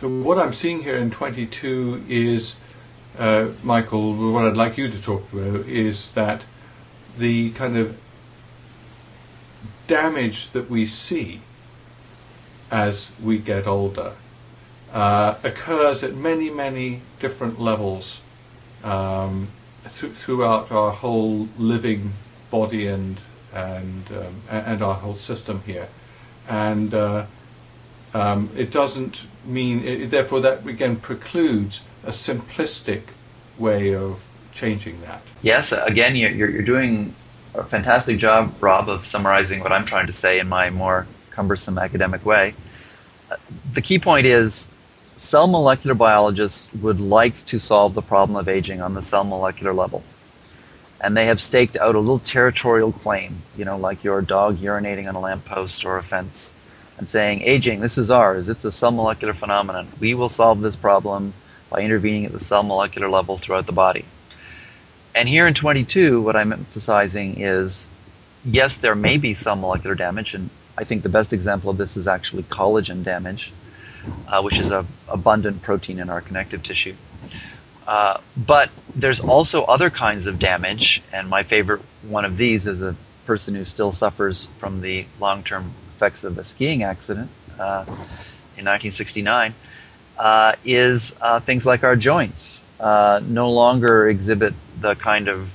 So what I'm seeing here in 22 is, Michael, what I'd like you to talk about is that the kind of damage that we see as we get older occurs at many, many different levels throughout our whole living body and our whole system here. And it doesn't mean, therefore that again precludes a simplistic way of changing that. Yes, again, you're doing a fantastic job, Rob, of summarizing what I'm trying to say in my more cumbersome academic way. The key point is cell molecular biologists would like to solve the problem of aging on the cell molecular level. And they have staked out a little territorial claim, like your dog urinating on a lamppost or a fence, and saying, aging, this is ours, it's a cell molecular phenomenon. We will solve this problem by intervening at the cell molecular level throughout the body. And here in 22, what I'm emphasizing is, yes, there may be cell molecular damage, and I think the best example of this is actually collagen damage, which is an abundant protein in our connective tissue. But there's also other kinds of damage, and my favorite one of these is a person who still suffers from the long-term effects of a skiing accident in 1969, is things like our joints no longer exhibit the kind of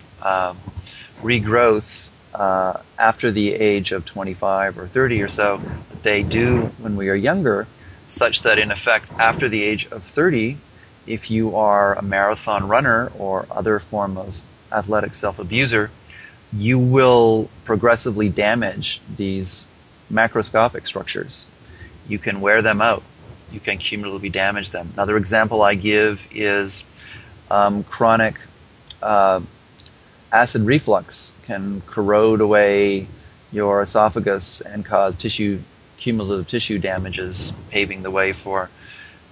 regrowth after the age of 25 or 30 or so that they do when we are younger, such that in effect after the age of 30, if you are a marathon runner or other form of athletic self-abuser, you will progressively damage these macroscopic structures. You can wear them out. You can cumulatively damage them. Another example I give is chronic acid reflux can corrode away your esophagus and cause cumulative tissue damages, paving the way for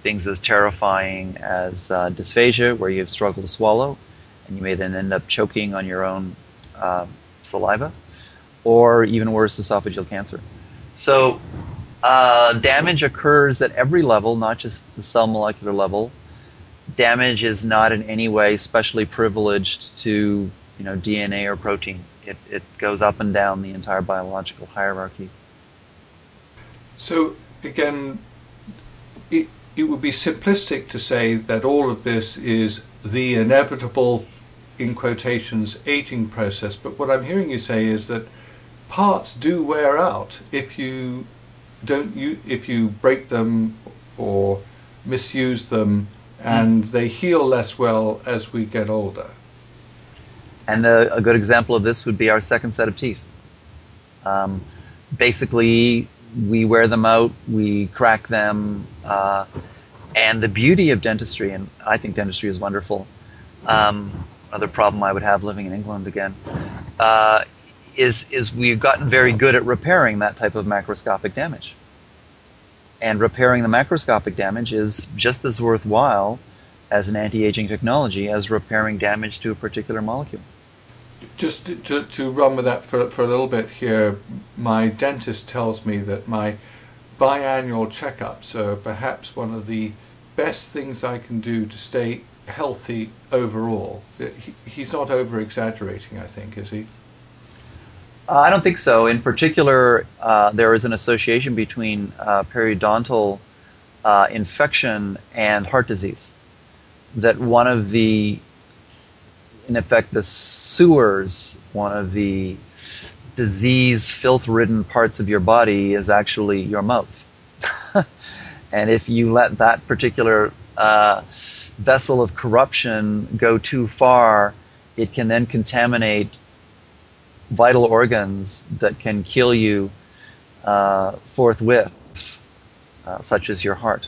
things as terrifying as dysphagia, where you have struggled to swallow, and you may then end up choking on your own saliva, or even worse, esophageal cancer. So damage occurs at every level, not just the cell molecular level. Damage is not in any way specially privileged to DNA or protein. It goes up and down the entire biological hierarchy. So again, it would be simplistic to say that all of this is the inevitable, in quotations, aging process. But what I'm hearing you say is that parts do wear out if you break them or misuse them, and they heal less well as we get older. And a good example of this would be our second set of teeth. Basically, we wear them out, we crack them, and the beauty of dentistry, and I think dentistry is wonderful, another problem I would have living in England again, is we've gotten very good at repairing that type of macroscopic damage. And repairing the macroscopic damage is just as worthwhile as an anti-aging technology as repairing damage to a particular molecule. Just to run with that for a little bit here, my dentist tells me that my biannual checkups are perhaps one of the best things I can do to stay healthy overall. He's not over-exaggerating, I think, is he? I don't think so. In particular, there is an association between periodontal infection and heart disease. That one of the, in effect, the sewers, one of the disease, filth-ridden parts of your body is actually your mouth. And if you let that particular vessel of corruption go too far, it can then contaminate vital organs that can kill you forthwith, such as your heart.